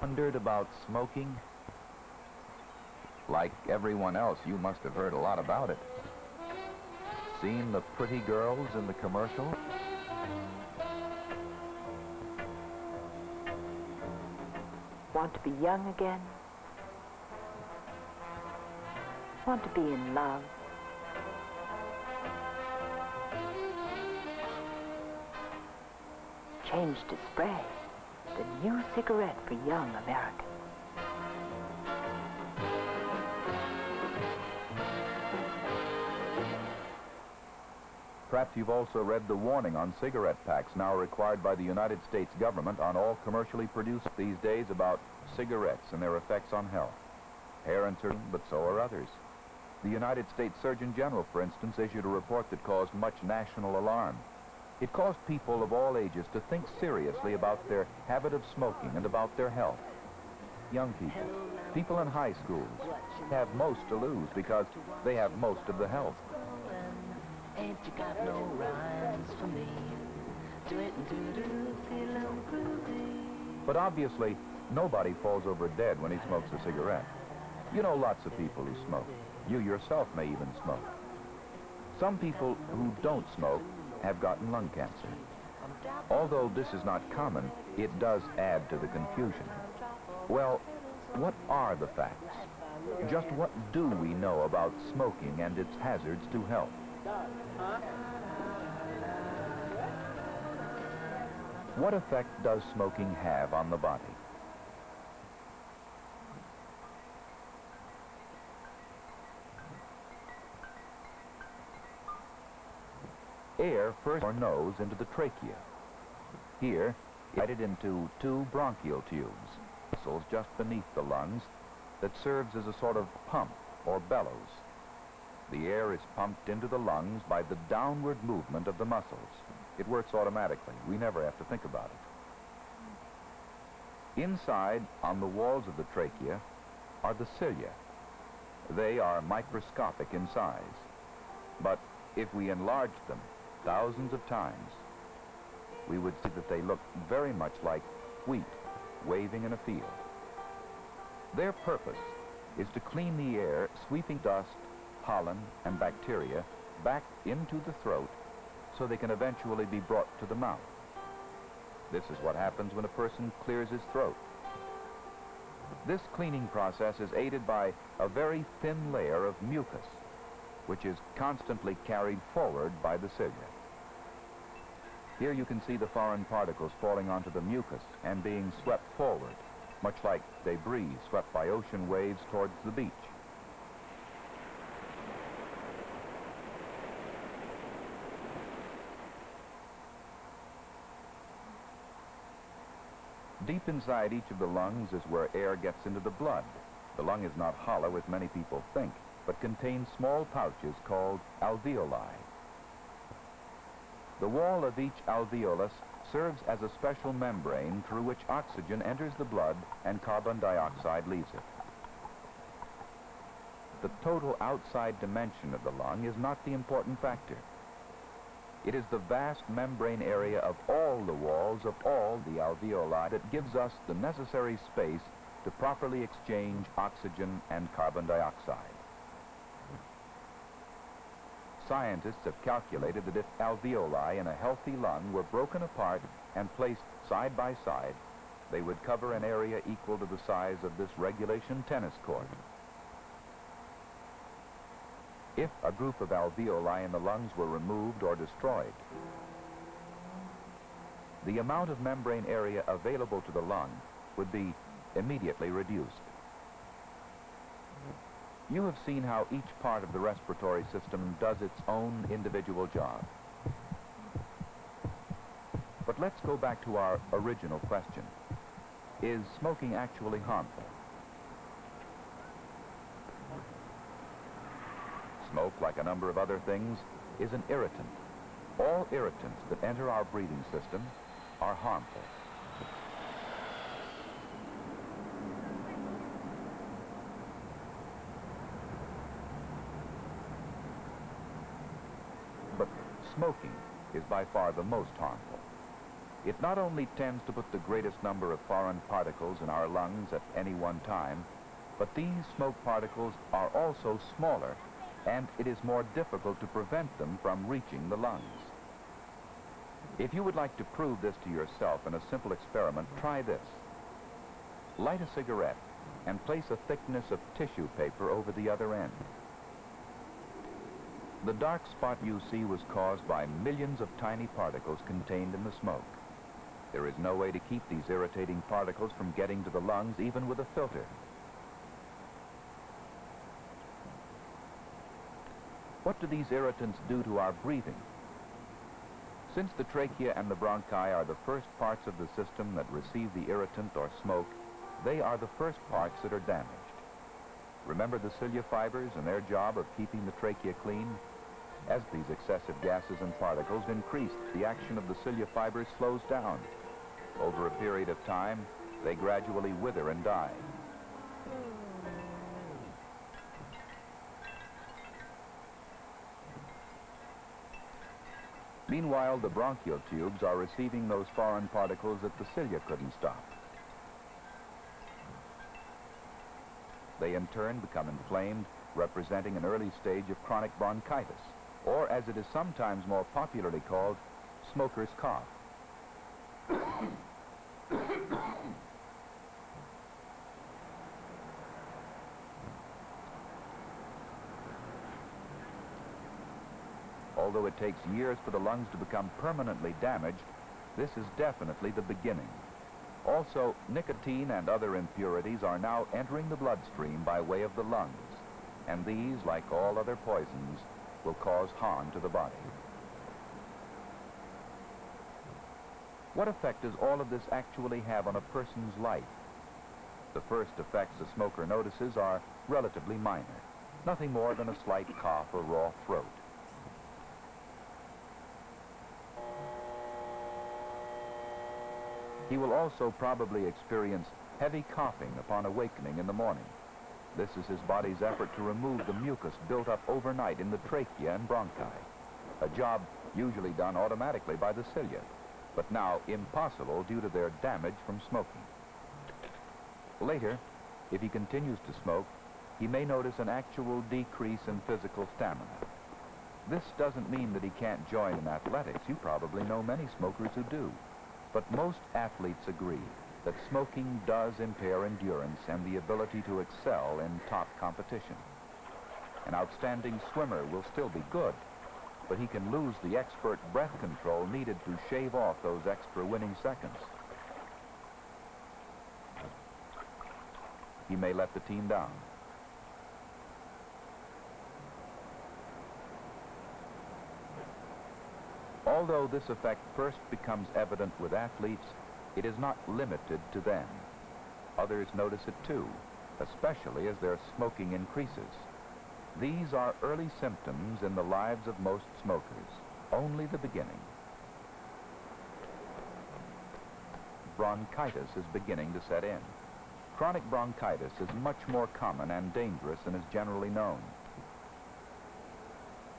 Wondered about smoking? Like everyone else, you must have heard a lot about it. Seen the pretty girls in the commercial? Want to be young again? Want to be in love? Change to spray, the new cigarette for young Americans. Perhaps you've also read the warning on cigarette packs now required by the United States government on all commercially produced these days about cigarettes and their effects on health. Parents are, but so are others. The United States Surgeon General, for instance, issued a report that caused much national alarm. It caused people of all ages to think seriously about their habit of smoking and about their health. Young people, people in high schools, have most to lose because they have most of the health. Ain't you got no rhymes for me? Do it and do feeling groovy. But obviously, nobody falls over dead when he smokes a cigarette. You know lots of people who smoke. You yourself may even smoke. Some people who don't smoke have gotten lung cancer. Although this is not common, it does add to the confusion. Well, what are the facts? Just what do we know about smoking and its hazards to health? What effect does smoking have on the body? Air first or nose into the trachea. Here, divided into two bronchial tubes, muscles just beneath the lungs, that serves as a sort of pump or bellows. The air is pumped into the lungs by the downward movement of the muscles. It works automatically. We never have to think about it. Inside, on the walls of the trachea, are the cilia. They are microscopic in size. But if we enlarged them thousands of times, we would see that they look very much like wheat waving in a field. Their purpose is to clean the air, sweeping dust, pollen, and bacteria back into the throat so they can eventually be brought to the mouth. This is what happens when a person clears his throat. This cleaning process is aided by a very thin layer of mucus, which is constantly carried forward by the cilia. Here you can see the foreign particles falling onto the mucus and being swept forward, much like debris swept by ocean waves towards the beach. Deep inside each of the lungs is where air gets into the blood. The lung is not hollow, as many people think, but contains small pouches called alveoli. The wall of each alveolus serves as a special membrane through which oxygen enters the blood and carbon dioxide leaves it. The total outside dimension of the lung is not the important factor. It is the vast membrane area of all the walls of all the alveoli that gives us the necessary space to properly exchange oxygen and carbon dioxide. Scientists have calculated that if alveoli in a healthy lung were broken apart and placed side by side, they would cover an area equal to the size of this regulation tennis court. If a group of alveoli in the lungs were removed or destroyed, the amount of membrane area available to the lung would be immediately reduced. You have seen how each part of the respiratory system does its own individual job. But let's go back to our original question. Is smoking actually harmful? Smoke, like a number of other things, is an irritant. All irritants that enter our breathing system are harmful. But smoking is by far the most harmful. It not only tends to put the greatest number of foreign particles in our lungs at any one time, but these smoke particles are also smaller, and it is more difficult to prevent them from reaching the lungs. If you would like to prove this to yourself in a simple experiment, try this. Light a cigarette and place a thickness of tissue paper over the other end. The dark spot you see was caused by millions of tiny particles contained in the smoke. There is no way to keep these irritating particles from getting to the lungs, even with a filter. What do these irritants do to our breathing? Since the trachea and the bronchi are the first parts of the system that receive the irritant or smoke, they are the first parts that are damaged. Remember the cilia fibers and their job of keeping the trachea clean? As these excessive gases and particles increase, the action of the cilia fibers slows down. Over a period of time, they gradually wither and die. Meanwhile, the bronchial tubes are receiving those foreign particles that the cilia couldn't stop. They in turn become inflamed, representing an early stage of chronic bronchitis, or as it is sometimes more popularly called, smoker's cough. Although it takes years for the lungs to become permanently damaged, this is definitely the beginning. Also, nicotine and other impurities are now entering the bloodstream by way of the lungs, and these, like all other poisons, will cause harm to the body. What effect does all of this actually have on a person's life? The first effects a smoker notices are relatively minor, nothing more than a slight cough or raw throat. He will also probably experience heavy coughing upon awakening in the morning. This is his body's effort to remove the mucus built up overnight in the trachea and bronchi, a job usually done automatically by the cilia, but now impossible due to their damage from smoking. Later, if he continues to smoke, he may notice an actual decrease in physical stamina. This doesn't mean that he can't join in athletics. You probably know many smokers who do. But most athletes agree that smoking does impair endurance and the ability to excel in top competition. An outstanding swimmer will still be good, but he can lose the expert breath control needed to shave off those extra winning seconds. He may let the team down. Although this effect first becomes evident with athletes, it is not limited to them. Others notice it too, especially as their smoking increases. These are early symptoms in the lives of most smokers, only the beginning. Bronchitis is beginning to set in. Chronic bronchitis is much more common and dangerous than is generally known.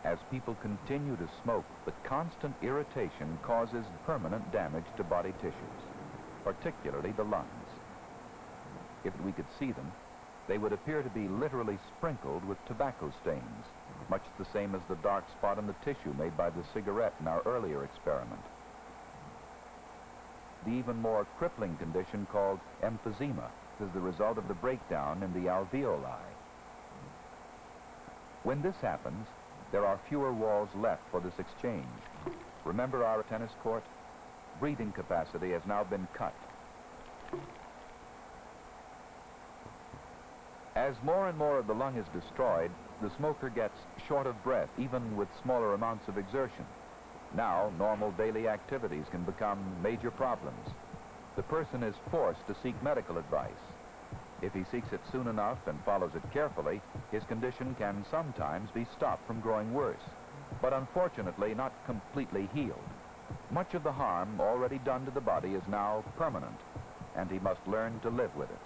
As people continue to smoke, the constant irritation causes permanent damage to body tissues, particularly the lungs. If we could see them, they would appear to be literally sprinkled with tobacco stains, much the same as the dark spot in the tissue made by the cigarette in our earlier experiment. The even more crippling condition called emphysema is the result of the breakdown in the alveoli. When this happens, there are fewer walls left for this exchange. Remember our tennis court? Breathing capacity has now been cut. As more and more of the lung is destroyed, the smoker gets short of breath, even with smaller amounts of exertion. Now, normal daily activities can become major problems. The person is forced to seek medical advice. If he seeks it soon enough and follows it carefully, his condition can sometimes be stopped from growing worse, but unfortunately not completely healed. Much of the harm already done to the body is now permanent, and he must learn to live with it.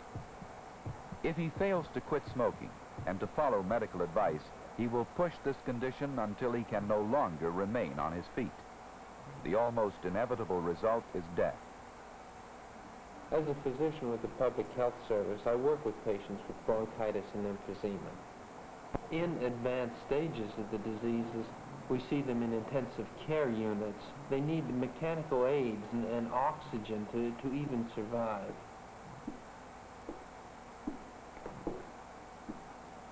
If he fails to quit smoking and to follow medical advice, he will push this condition until he can no longer remain on his feet. The almost inevitable result is death. As a physician with the Public Health Service, I work with patients with bronchitis and emphysema. In advanced stages of the diseases, we see them in intensive care units. They need mechanical aids and oxygen to even survive.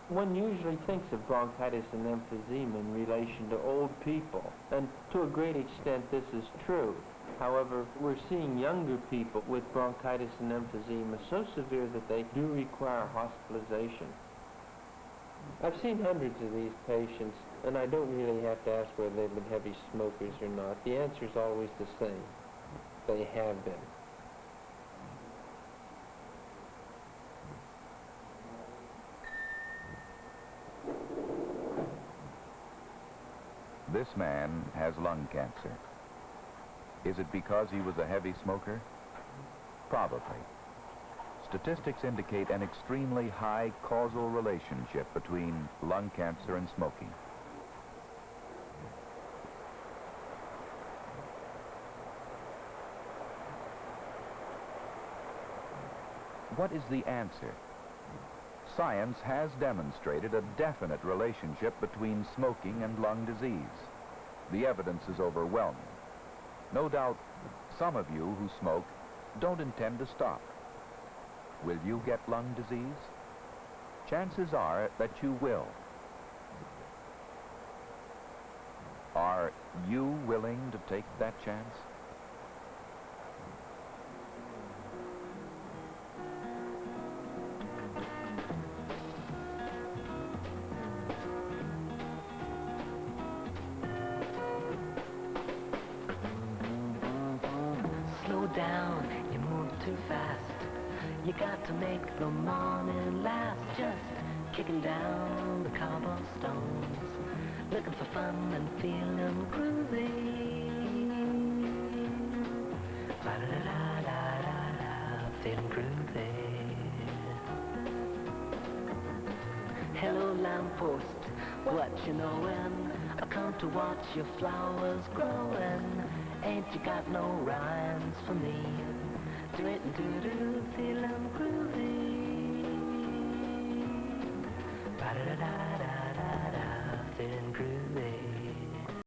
One usually thinks of bronchitis and emphysema in relation to old people, and to a great extent this is true. However, we're seeing younger people with bronchitis and emphysema so severe that they do require hospitalization. I've seen hundreds of these patients, and I don't really have to ask whether they've been heavy smokers or not. The answer is always the same. They have been. This man has lung cancer. Is it because he was a heavy smoker? Probably. Statistics indicate an extremely high causal relationship between lung cancer and smoking. What is the answer? Science has demonstrated a definite relationship between smoking and lung disease. The evidence is overwhelming. No doubt, some of you who smoke don't intend to stop. Will you get lung disease? Chances are that you will. Are you willing to take that chance? Slow down, you move too fast. You got to make the morning last. Just kicking down the cobblestones, looking for fun and feeling groovy. La-da-da-da-da-da, feeling groovy. Hello lamppost, what you knowin'? I come to watch your flowers growin'. Ain't you got no rhymes for me? Do it and do-do, feelin' groovy. Da-da-da-da-da-da, feelin' groovy.